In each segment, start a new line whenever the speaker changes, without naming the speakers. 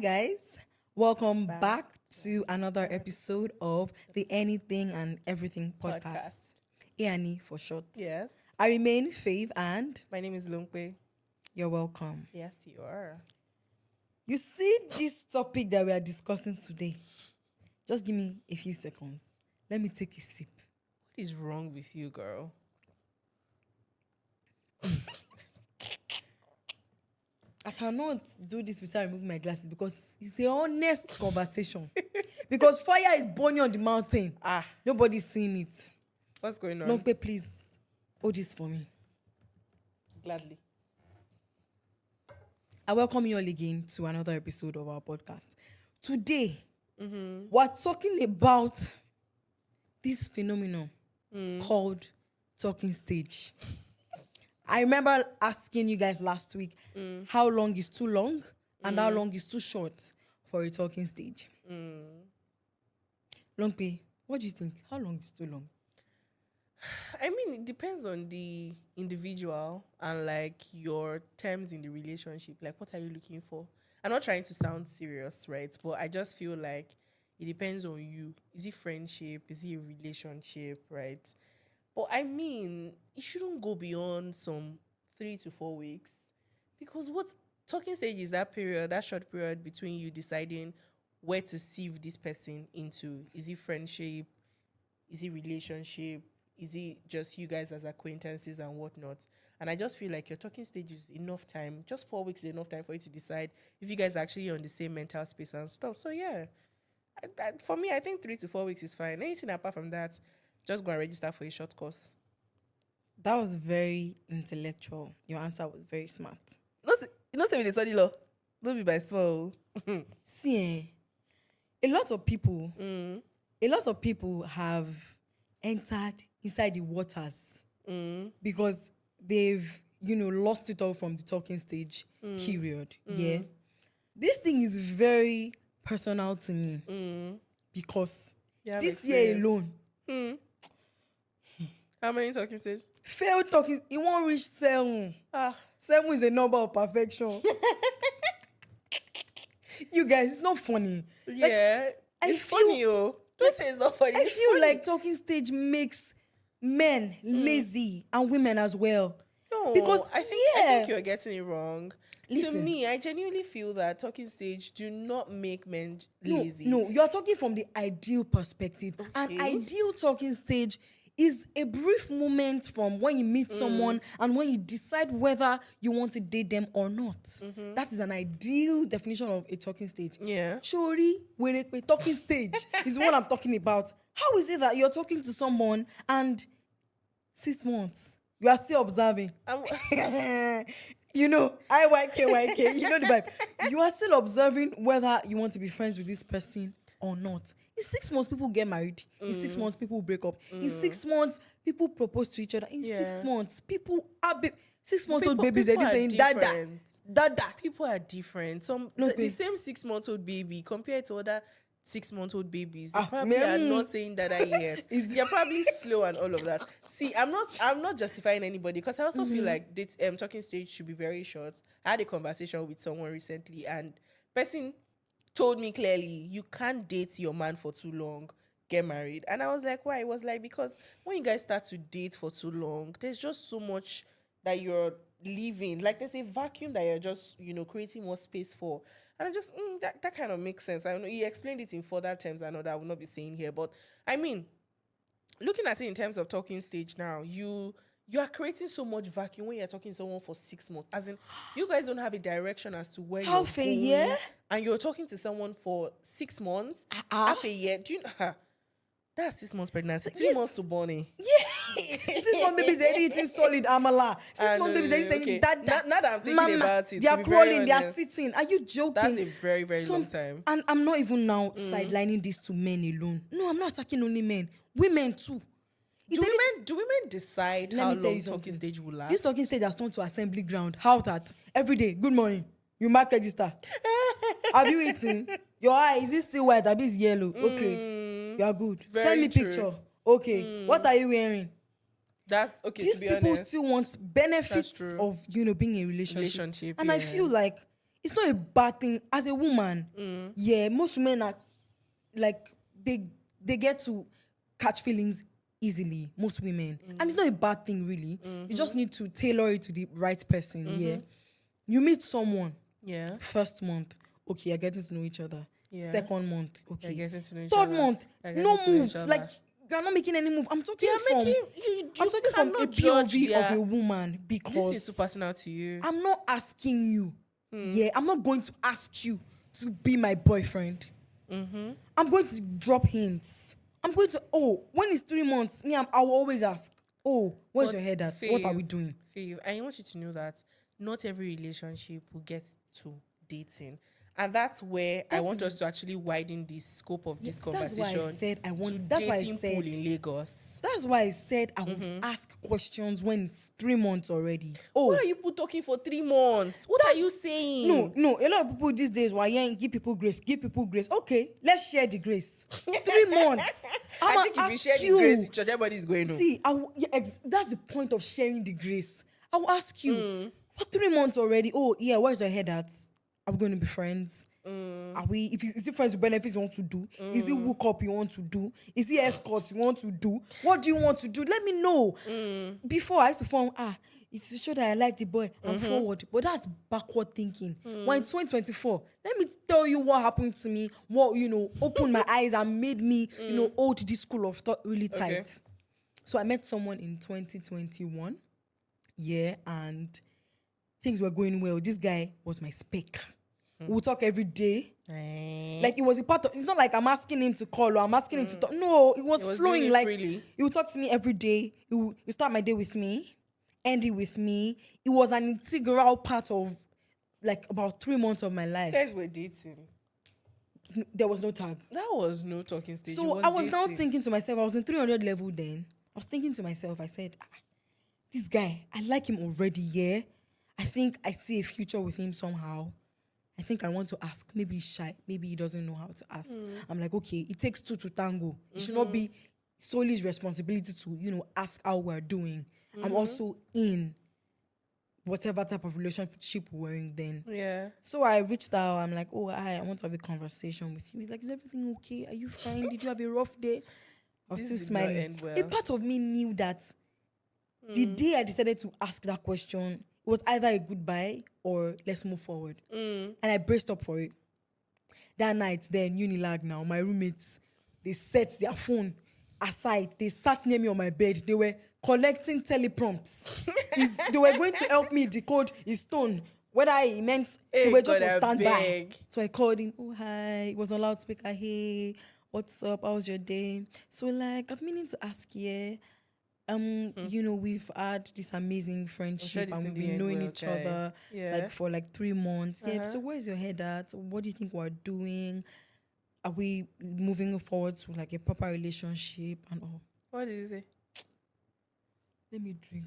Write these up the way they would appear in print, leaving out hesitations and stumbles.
guys. Welcome back to another episode of the Anything and Everything podcast. ANE for short.
Yes.
I remain Fave and
My name is Lumpe.
you're welcome.
Yes, you are.
You see this topic that we are discussing today? Just give me a few seconds. Let me take a sip.
What is wrong with you, girl?
I cannot do this without removing my glasses because it's a honest conversation. Because fire is burning on the mountain. Nobody's seeing it.
What's going on?
Lumpe, please hold this for me.
Gladly.
I welcome you all again to another episode of our podcast. Today, we're talking about this phenomenon called talking stage. I remember asking you guys last week how long is too long and how long is too short for a talking stage. Longpe, what do you think? How long is too long?
I mean, it depends on the individual and like your terms in the relationship. Like, what are you looking for? I'm not trying to sound serious, right? But I just feel like it depends on you. Is it friendship? Is it a relationship, right? But I mean, it shouldn't go beyond some 3 to 4 weeks. Because what talking stage is that period, that short period between you deciding where to sieve this person into. Is it friendship? Is it relationship? Is it just you guys as acquaintances and whatnot? And I just feel like your talking stage is enough time. Just 4 weeks is enough time for you to decide if you guys are actually on the same mental space and stuff. So yeah, for me, I think 3 to 4 weeks is fine. Anything apart from that, just go and register for a short course.
That was very intellectual. Your answer was very smart.
You know, say with the study law, don't be by small.
See, a lot of people have entered inside the waters because they've, lost it all from the talking stage period. Yeah. This thing is very personal to me because this year alone,
How many talking stage?
failed talking, it won't reach 7. 7 is a number of perfection. You guys, it's not funny.
Yeah, it's funny, oh. Don't say it's not funny.
I
It's
feel
funny.
like talking stage makes men lazy and women as well.
No,
Because,
I think you're getting it wrong.
Listen.
To me, I genuinely feel that talking stage do not make men lazy.
No, you're talking from the ideal perspective. An
Okay.
ideal talking stage is a brief moment from when you meet someone and when you decide whether you want to date them or not. That is an ideal definition of a talking stage.
Yeah.
Shori, werekpe, talking stage is what I'm talking about. How is it that you're talking to someone and 6 months, you are still observing? IYK, you know the vibe. You are still observing whether you want to be friends with this person or not. In 6 months, people get married. In 6 months, people break up. In 6 months, people propose to each other. In 6 months, people are 6-month-old babies. They're
people are
saying
different.
dada.
People are different. The same 6-month-old baby compared to other 6-month-old babies, they probably are not saying dada yet. You're probably slow and all of that. See, I'm not justifying anybody because I also feel like this talking stage should be very short. I had a conversation with someone recently and person told me clearly, you can't date your man for too long, get married. And I was like, why? It was like, because when you guys start to date for too long, there's just so much that you're leaving. Like there's a vacuum that you're just, creating more space for. And I just, that kind of makes sense. I know he explained it in further terms. I know that I will not be saying here. But I mean, looking at it in terms of talking stage now, you are creating so much vacuum when you're talking to someone for 6 months. As in, you guys don't have a direction as to where
Half
you're
a
going.
year?
And you're talking to someone for 6 months, half a year. Do you know? That's 6 months pregnancy. 3
Yes.
months to Bonnie.
Yeah. 6 months babies, they're eating solid amala. 6 months babies, they're saying dada.
Now that I'm thinking
Mama,
about it,
they are
to be very
crawling, they are
honest,
sitting. Are you joking?
that's a very, very long time.
And I'm not even now sidelining this to men alone. No, I'm not attacking only men. Women too.
Do women decide
Let
how
me tell
long
you
talking
something.
stage will last?
This talking stage has turned to assembly ground. How that? Every day, good morning. You mark register. Have you eaten? Your eye, is it still white? Abi it's yellow? Okay. You are good.
Very
Send me
true.
picture. Okay. What are you wearing?
That's okay.
These
to be
people
honest,
still want benefits
true.
of being in a relationship. And I
yeah.
feel like it's not a bad thing as a woman. Yeah, most women are like they get to catch feelings easily. Most women, and it's not a bad thing really. You just need to tailor it to the right person. Yeah, you meet someone.
Yeah.
First month, okay, you're getting to know each other.
Yeah.
Second month,
You're
okay.
getting to know each
Third
other.
month,
You're getting
no
to know
move.
each other.
Like you're not making any move. I'm talking
You're
from
making you
I'm talking from a
cannot judge
POV
their-
of a woman because
This is too personal to you.
I'm not asking you. Yeah, I'm not going to ask you to be my boyfriend. I'm going to drop hints. I'm going to, when it's 3 months, I will always ask, where's
But
your head at? What are we
Faith,
doing?
Faith, I want you to know that not every relationship will get to dating. And that's where I want us to actually widen the scope of this
That's
conversation.
why I said I want.
to
That's why I
dating
said.
pool in Lagos.
That's why I said I would ask questions when it's 3 months already. Oh,
Why are you people talking for 3 months? What are you saying?
no. A lot of people these days why give people grace. Give people grace. Okay, let's share the grace. 3 months.
I think if you share the grace, the church, everybody is going home.
See, that's the point of sharing the grace. I will ask you, for 3 months already. Oh, yeah, where's your head at? Are we going to be friends? Are we? Is it friends with benefits you want to do? Is it hook up you want to do? Is it escorts you want to do? What do you want to do? Let me know. Before I used to form, it's to show that I like the boy. I'm forward, but that's backward thinking. When it's 2024, let me tell you what happened to me. What opened my eyes and made me hold this school of thought really tight.
Okay.
So I met someone in 2021. Yeah, and things were going well. This guy was my spec. We would talk every day. Like it was a part of. It's not like I'm asking him to call or I'm asking him to talk. No, it was flowing.
really
Like
freely.
he would talk to me every day. He would start my day with me, end it with me. It was an integral part of like about 3 months of my life.
You guys were dating.
There was no tag.
That was no talking stage.
So I was now thinking to myself, I was in 300 level then. I was thinking to myself, I said, this guy, I like him already, yeah. I think I see a future with him somehow. I think I want to ask. Maybe he's shy. Maybe he doesn't know how to ask. I'm like, okay, it takes two to tango. It should not be solely his responsibility to, ask how we're doing. I'm also in whatever type of relationship we're in then.
Yeah.
So I reached out. I'm like, hi, I want to have a conversation with you. He's like, is everything okay? Are you fine? Did you have a rough day? I was
This
still
did not
smiling.
end well.
A part of me knew that the day I decided to ask that question, it was either a goodbye or let's move forward. And I braced up for it. That night, then Unilag now, my roommates, they set their phone aside. They sat near me on my bed. They were collecting teleprompts. They were going to help me decode his tone. Whether he meant they were just on standby. So I called him. Oh, hi. It was on loudspeaker. Hey, what's up? How was your day? So like, I've meaning to ask you. We've had this amazing friendship and we've been knowing each other like for like 3 months. Yeah. So where's your head at? What do you think we're doing? Are we moving forward to like a proper relationship and all?
What did he say?
Let me drink.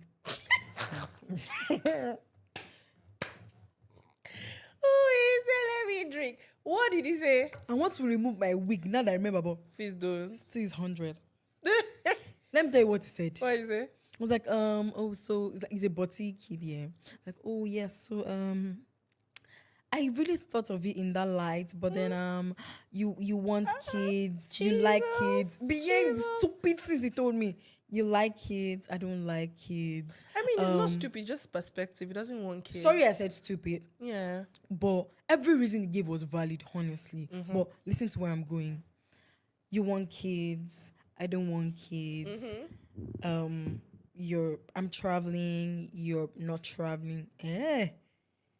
Oh, he said, let me drink. What did he say?
I want to remove my wig now that I remember, but
Please don't.
still is 100. Let me tell you what he said.
What is it?
I was like, so he's a butty kid, yeah. Like, oh yes, so I really thought of it in that light, but then you want kids, you like kids. Beyond the stupid things he told me. You like kids, I don't like kids.
I mean, it's not stupid, just perspective. He doesn't want kids.
Sorry I said stupid.
Yeah.
But every reason he gave was valid, honestly. But listen to where I'm going. You want kids, I don't want kids. I'm traveling, you're not traveling.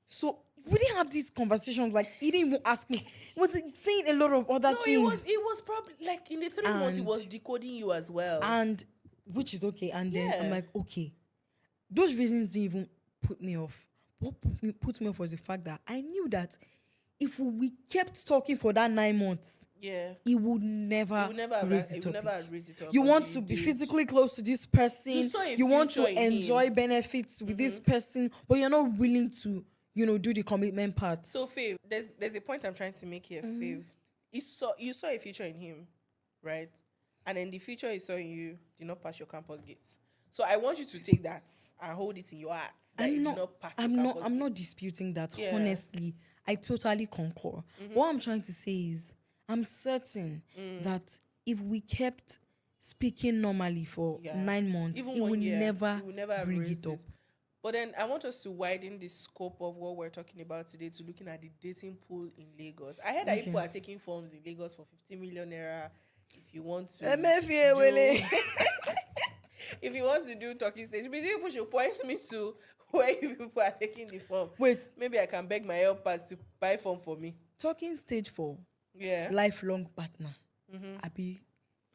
So we didn't have these conversations. Like he didn't even ask me. He was saying a lot of other things.
It was probably like in the 3 months he was decoding you as well.
And which is okay. And then I'm like, okay. Those reasons didn't even put me off. What put me off was the fact that I knew that if we kept talking for that 9 months, he would never raise it up. You want to be physically close to this person. You want to enjoy benefits with this person, but you're not willing to, do the commitment part.
So, Fav, there's a point I'm trying to make here, Fav. You saw a future in him, right? And then the future he saw in you did not pass your campus gates. So I want you to take that and hold it in your heart. That you do not pass it backwards.
I'm not disputing that.
Yeah.
Honestly, I totally concur. What I'm trying to say is, I'm certain that if we kept speaking normally for 9 months,
Even
it
1
would
year,
never
you will never have
bring
raised
it up.
it. But then I want us to widen the scope of what we're talking about today to looking at the dating pool in Lagos. I heard that people are taking forms in Lagos for 50 million naira. If you want to if you want to do talking stage, maybe people should point me to where you people are taking the form.
Wait,
Maybe I can beg my helpers to buy form for me.
talking stage for
Yeah.
lifelong partner, abi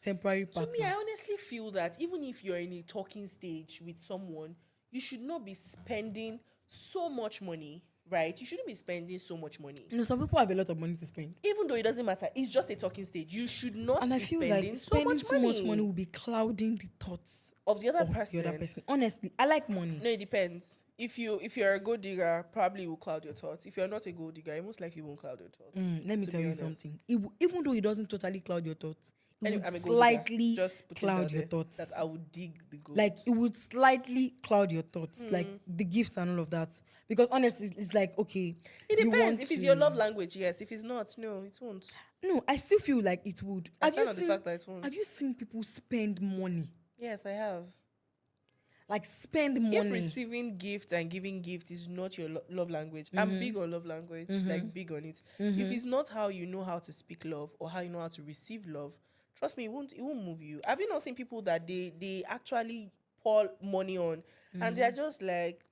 temporary partner.
To me, I honestly feel that even if you're in a talking stage with someone, you should not be spending so much money, right? You shouldn't be spending so much money.
You know, some people have a lot of money to spend.
Even though it doesn't matter, it's just a talking stage. You should not
And
be
I feel
spending,
like
so
spending
much
too
money
much money will be clouding the thoughts
of the other
of
person.
the other person. Honestly, I like money.
No, it depends. If you're a gold digger, probably it will cloud your thoughts. If you're not a gold digger, it most likely won't cloud your thoughts.
Let me
to
tell
be
you
honest.
something. Even though it doesn't totally cloud your thoughts, it
Anyway,
would
I'm a gold digger.
slightly
Just put it
cloud
out
your
there
thoughts.
that I would dig the gold.
Like it would slightly cloud your thoughts, like the gifts and all of that. Because honestly, it's like, okay,
it
you
depends.
want
If it's
to-
your love language, yes. If it's not, no, it won't.
No, I still feel like it would.
I stand on the fact that it won't.
Have you seen people spend money?
Yes, I have.
Like spend
If
money.
receiving gift and giving gift is not your love language, I'm big on love language, like big on it. If it's not how you know how to speak love or how you know how to receive love, trust me, it won't move you. Have you not seen people that they actually pour money on and they're just like,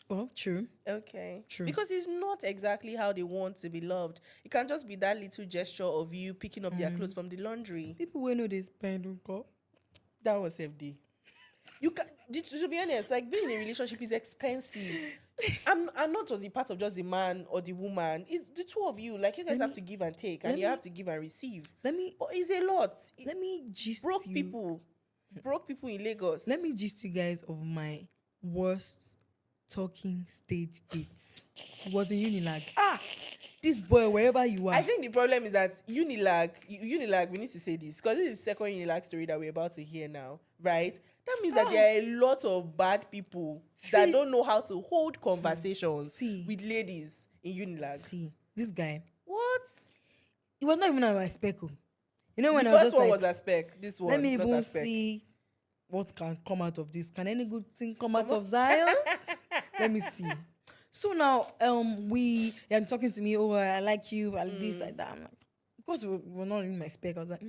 Oh, true.
okay,
True.
because it's not exactly how they want to be loved. It can just be that little gesture of you picking up their clothes from the laundry.
People will know they spend.
That was FD. You can, to be honest, like being in a relationship is expensive. I'm not just the part of just the man or the woman. It's the two of you. Like you guys have to give and take, and you have to give and receive.
Let me
But it's a lot.
let me gist
broke
you.
broke people in Lagos.
Let me gist you guys of my worst talking stage dates. It was in Unilag. This boy, wherever you are.
I think the problem is that Unilag, we need to say this because this is the second Unilag story that we're about to hear now, right? That means that there are a lot of bad people that don't know how to hold conversations with ladies in Unilag.
See, this guy,
What?
it was not even on my spec. You know, when
The
I was
first
just
one
like,
was a spec. This one,
let me
not
even
a spec.
see what can come out of this. Can any good thing come out of Zion? Let me see. So now, I'm talking to me. Oh, I like you. I like this, like that. I'm like, of course, we're not in my spec. I was like,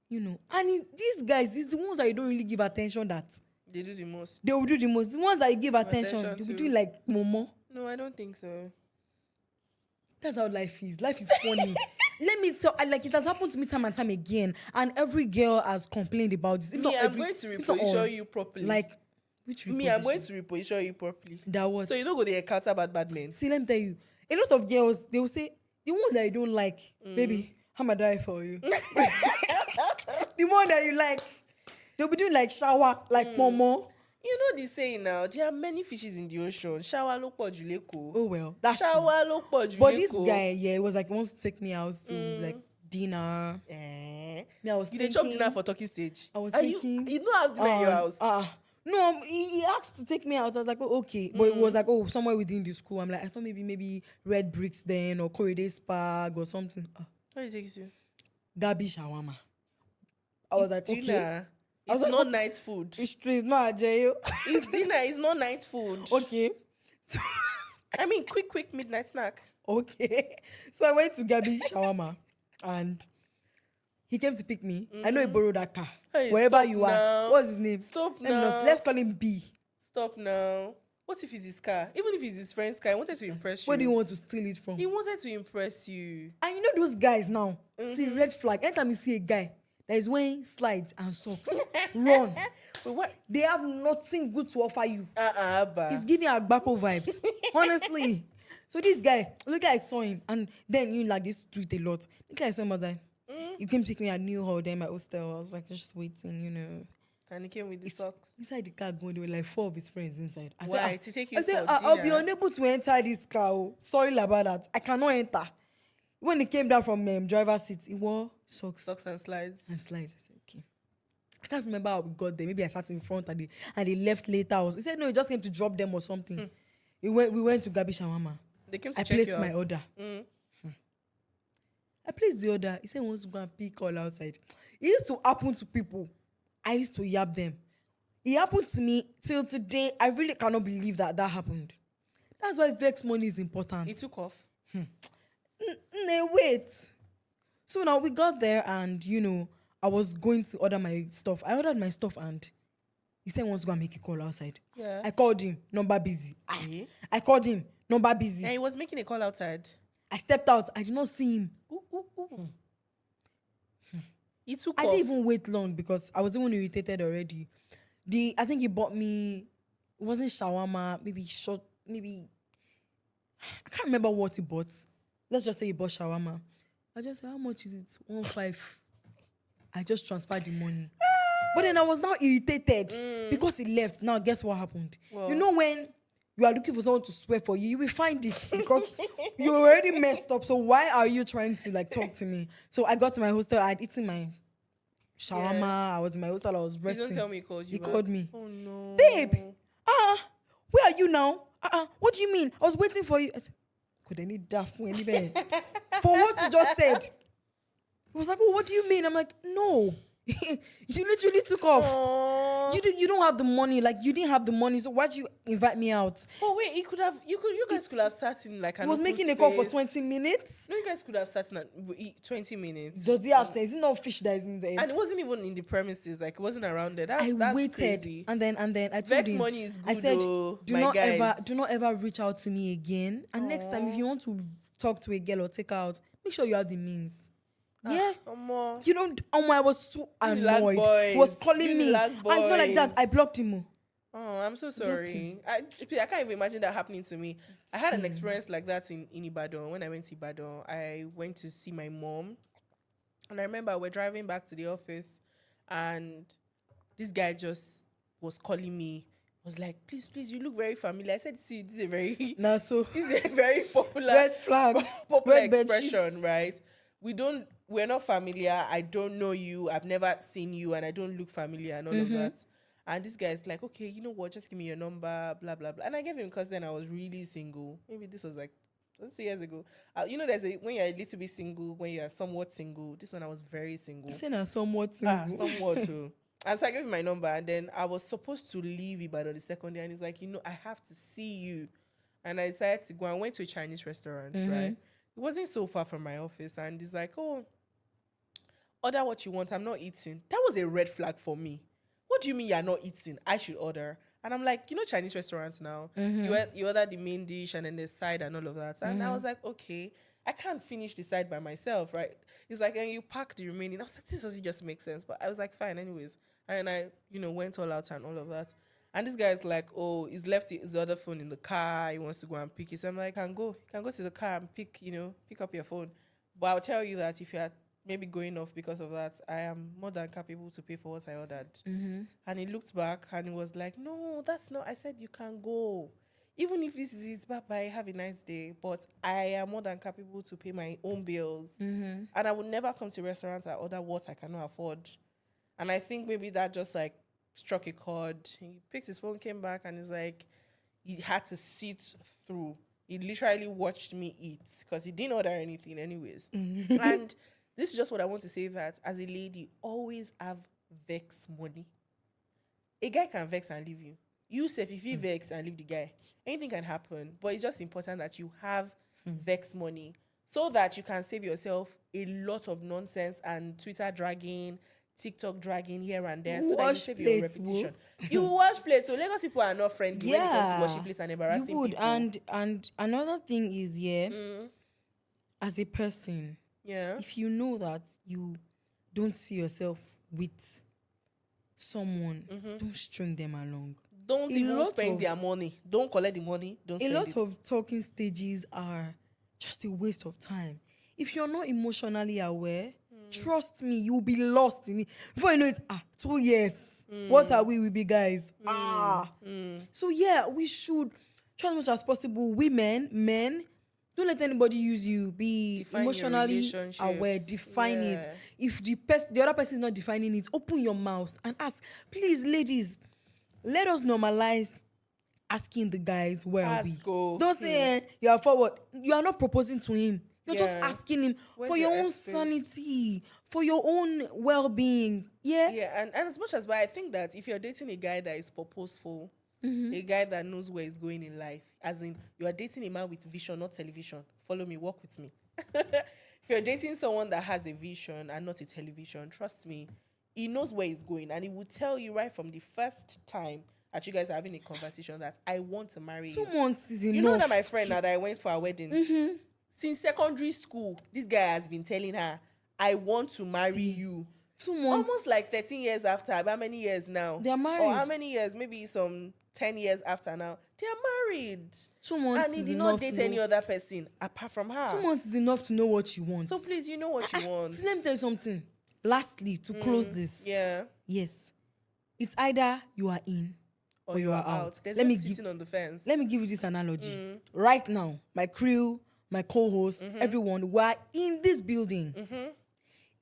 you know, and these guys, these the ones that you don't really give attention. That
They do the most.
they will do the most. The ones that you give attention,
Attention
you'll be
to.
doing like momo.
No, I don't think so.
That's how life is. Life is funny. Let me tell, like it has happened to me time and time again, and every girl has complained about this. If
Me,
not
I'm
every-
going to
if not all.
reposition you properly.
Like which
me, I'm
reposition?
going to reposition you properly.
That was
So you don't go to encounter bad men.
See, let me tell you, a lot of girls they will say the one that you don't like, baby, I'ma die for you. The one that you like, they'll be doing like shower, like momo.
You know the saying now, there are many fishes in the ocean. Shower lo po ju leko.
Oh well, that's true.
Shower lo po ju
But this
leko.
guy, yeah, it was like he wants to take me out to like dinner. Me, I was
You dey chop
thinking-
dinner for talking stage.
I was
Are
thinking,
you don't have dinner in your house.
No, he asked to take me out. I was like, oh, okay. But it was like, oh, somewhere within the school. I'm like, I thought maybe Red Bricks then or Corridor Spark or something.
Where you take you?
Gabi Shawarma. I was like, okay.
Dinner.
I was
It's
like,
not
okay.
night food.
It's true, it's not a jail.
It's dinner. It's not night food.
Okay. So,
I mean, quick midnight snack.
okay. So I went to Gabi Shawarma and he came to pick me. I know he borrowed that car.
Hey,
Wherever
stop
you are.
now.
What's his name?
Stop
Let me not-
now.
Let's call him B.
Stop now. What if it's his car? Even if it's his friend's car, he wanted to impress you.
Where do you want to steal it from?
He wanted to impress you.
And you know those guys now, see red flag. Anytime you see a guy that is wearing slides and socks, run.
But what?
They have nothing good to offer you.
Abba.
He's giving Agbako vibes. Honestly. So this guy, look, I saw him. And then you like this tweet a lot. Look, I saw him. I was like, you came to take me at New Hall, then my hostel. I was like, just waiting, you know.
And he came with the socks.
Inside the car going, there were like 4 of his friends inside. I
Why?
said,
To take you
I said,
for
I'll be
dinner?
unable to enter this car. Oh. Sorry about that. I cannot enter. When he came down from driver's seat, he wore socks
Socks and slides.
and slides. I said, okay. I can't remember how we got there. Maybe I sat in front and they left later. He said no, he just came to drop them or something. We went to Gabi Shawarma.
They came to
I
check
placed
you
my
out.
order. I placed the order. He said he wants to go and pick all outside. It used to happen to people. I used to yab them. It happened to me till today. I really cannot believe that happened. That's why Vex money is important.
It took off.
Wait. So now we got there and, I was going to order my stuff. I ordered my stuff and he said he wants to go and make a call outside.
Yeah.
I called him, number busy.
Yeah.
I called him, number busy.
And he was making a call outside.
I stepped out. I did not see him.
He took
I
off.
didn't even wait long because I was even irritated already. I think he bought me, it wasn't shawarma, maybe, I can't remember what he bought. Let's just say he bought shawarma. I just said, how much is it? 1.5. I just transferred the money. But then I was now irritated because he left. Now, guess what happened?
Well,
you know when you are looking for someone to swear for you, you will find it because you already messed up. So why are you trying to talk to me? So I got to my hostel. I had eaten my shawarma. Yeah. I was in my hostel. I was resting.
You don't tell me he called you.
He called me.
Oh no,
babe. Where are you now? What do you mean? I was waiting for you. I said, could I need that for anywhere? For what you just said? He was like, oh, what do you mean? I'm like, no. You literally took off.
Aww.
You don't have the money. You didn't have the money. So why'd you invite me out?
Oh wait, you guys could have sat in an
He was making a call for 20 minutes.
No, you guys could have sat in 20 minutes.
Does he have sense? Is it not fish that is in there?
And it wasn't even in the premises. It wasn't around there.
I
That's
waited,
crazy.
and then I told
Vex
him,
money is good.
I said,
though,
do not ever reach out to me again. And next time, if you want to talk to a girl or take her out, make sure you have the means. Yeah. You don't. I was so annoyed. He was calling me. And it's not like that. I blocked him.
Oh, I'm so sorry. I can't even imagine that happening to me. I had an experience like that in Ibadan. When I went to Ibadan, I went to see my mom. And I remember we're driving back to the office and this guy just was calling me. Was like, please, you look very familiar. I said, see, this is a very this is a very popular
red flag,
popular
red
expression, right? We're not familiar. I don't know you. I've never seen you, and I don't look familiar and all of that. And this guy is like, okay, you know what? Just give me your number, blah blah blah. And I gave him because then I was really single. Maybe this was 2 years ago. There's when you're a little bit single, when you're somewhat single. This one I was very single.
You said I'm somewhat single.
Somewhat too. And so I gave him my number, and then I was supposed to leave Ibadan the second day, and he's like, I have to see you. And I decided to go and went to a Chinese restaurant, right? It wasn't so far from my office, and he's like, oh, order what you want. I'm not eating. That was a red flag for me. What do you mean you're not eating? I should order. And I'm like, Chinese restaurants now. You order the main dish and then the side and all of that. And I was like, okay, I can't finish the side by myself, right? He's like, and you pack the remaining. I was like, this doesn't just make sense. But I was like, fine, anyways. And I, went all out and all of that. And this guy's like, oh, he's left his other phone in the car. He wants to go and pick it. So I'm like, you can go to the car and pick up your phone. But I'll tell you that if you are maybe going off because of that, I am more than capable to pay for what I ordered. And he looked back and he was like, no, that's not. I said, you can go. Even if this is it, bye-bye, have a nice day. But I am more than capable to pay my own bills. And I would never come to restaurants and order what I cannot afford. And I think maybe that just struck a chord. He picked his phone, came back, and he's like, he had to sit through. He literally watched me eat because he didn't order anything anyways. And this is just what I want to say, that as a lady, always have vex money. A guy can vex and leave you. You say if you vex and leave the guy, anything can happen. But it's just important that you have vex money so that you can save yourself a lot of nonsense and Twitter dragging, TikTok dragging here and there, so that you save your reputation. You wash plates. So Lagos people are not friendly when it comes to washing plates and embarrassing
you would.
people.
And another thing is, as a person, if you know that you don't see yourself with someone, don't string them along.
Don't even spend their money. Don't collect the money. Don't spend it.
A lot of talking stages are just a waste of time. If you're not emotionally aware, trust me, you'll be lost in it. Before you know it, 2 years. What are we be guys? So we should try as much as possible. Women, men, Don't let anybody use you. Be
Define your
emotionally aware.
relationships.
Define it.
Yeah.
If the other person is not defining it, open your mouth and ask. Please, ladies, let us normalize asking the guys where are we.
Ask, oh.
Don't say you are forward. You are not proposing to him. You're just
Yeah.
asking him
Where's
for your
your
own
space?
sanity, for your own well-being. Yeah.
Yeah, and as much as, but I think that if you're dating a guy that is purposeful, a guy that knows where he's going in life, as in you are dating a man with vision, not television. Follow me, walk with me. If you're dating someone that has a vision and not a television, trust me, he knows where he's going, and he will tell you right from the first time that you guys are having a conversation that I want to marry you.
2 months is enough.
You know that my friend that I went for a wedding, since secondary school, this guy has been telling her, I want to marry you.
2 months.
Almost like 13 years after. How many years now?
They are married.
Or how many years? Maybe some 10 years after now. They are married.
2 months
And he
is
did
enough
not date
to
any
know.
other person apart from her.
2 months is enough to know what you want.
So please, you know what you want.
See, let me tell you something. Lastly, to close this.
Yeah.
Yes. It's either you are in or you are out.
There's
Let
no
me
sitting on the fence.
Let me give you this analogy. Right now, my crew, my co-hosts, everyone, we are in this building.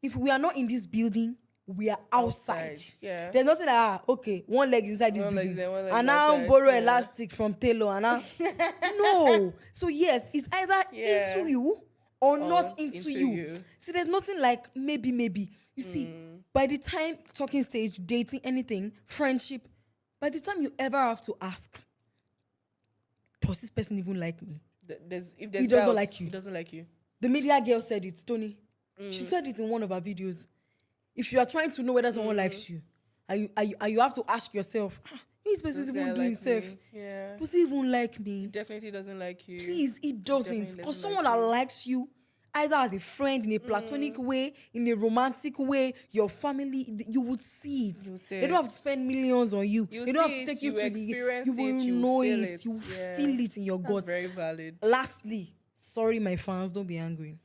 If we are not in this building, we are outside.
Yeah.
There's nothing like, okay, one leg inside this
One leg
building.
there, one leg
And now
outside,
borrow
yeah.
elastic from Taylor. And now, no. So yes, it's either
Yeah.
into you or not into
into
you.
you.
See, there's nothing like maybe. You see, by the time talking stage, dating, anything, friendship, by the time you ever have to ask, does this person even like me?
If
He does not like you.
He doesn't like you.
The media girl said it, Tony. She said it in one of her videos. If you are trying to know whether someone likes you, and you have to ask yourself, this person is
This guy
even doing
like
self.
me. Yeah.
Does he even like me?
Definitely doesn't like you.
Please, it doesn't.
Definitely
Because
doesn't
someone
like
that
you.
likes you, either as a friend, in a platonic way, in a romantic way, your family, you would see it.
You see
They don't
it.
have to spend millions on you.
You
They don't have
see
to
it,
take you
you
to the.
experience
You will
it, you
know
feel
it.
it.
You
Yeah.
feel it in your
That's
guts.
very valid.
Lastly, sorry, my fans, don't be angry.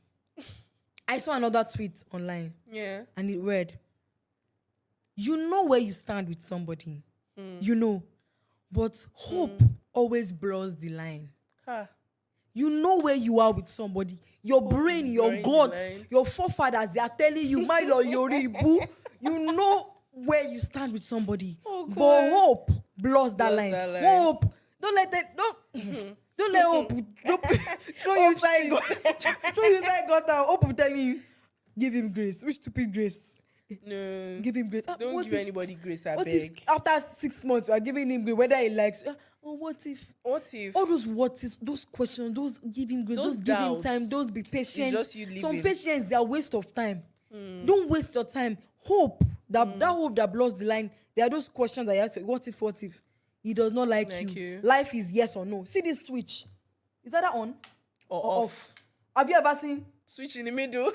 I saw another tweet online.
Yeah.
And it read, you know where you stand with somebody. You know. But hope always blurs the line.
Ha.
You know where you are with somebody. Your brain,
is
your
blurring the
gods,
line.
your forefathers, they are telling you, my lord, Yoribu. You know where you stand with somebody.
Oh,
But
God.
hope blurs that
Blurs
line.
that line.
Hope. Don't let that. Don't let hope. Throw you inside gutter. Hope will tell you, give him grace. Which stupid grace?
No.
Give him grace.
Don't
What
give
if-
anybody grace, I
What
beg.
if after 6 months you are giving him grace, whether he likes? What if?
What if?
All those what is, those questions, those give him grace,
Those
those give him
doubts.
time, those be patient.
just you
Some
living.
patience, they are waste of time. Don't waste your time. Hope that hope that blurs the line. There are those questions that you ask. What if? What if? He does not like you. Life is yes or no. See this switch. Is that on
or
or off? Have you ever seen
Switch in the middle.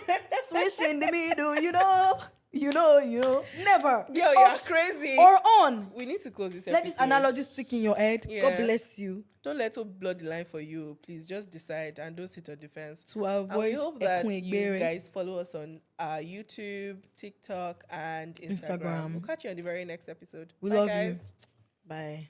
switch in the middle? You know. Never.
Yo,
It's
you're
off
crazy.
or on.
We need to close this episode.
Let this analogy stick in your head. God
Yeah.
bless you.
Don't let hope blood the line for you. Please just decide and don't sit on the fence.
To
And we
avoid
hope that
ekun
you
egbere.
guys follow us on YouTube, TikTok, and Instagram.
Instagram.
We'll catch you on the very next episode.
We
Bye,
love
guys.
you. Bye.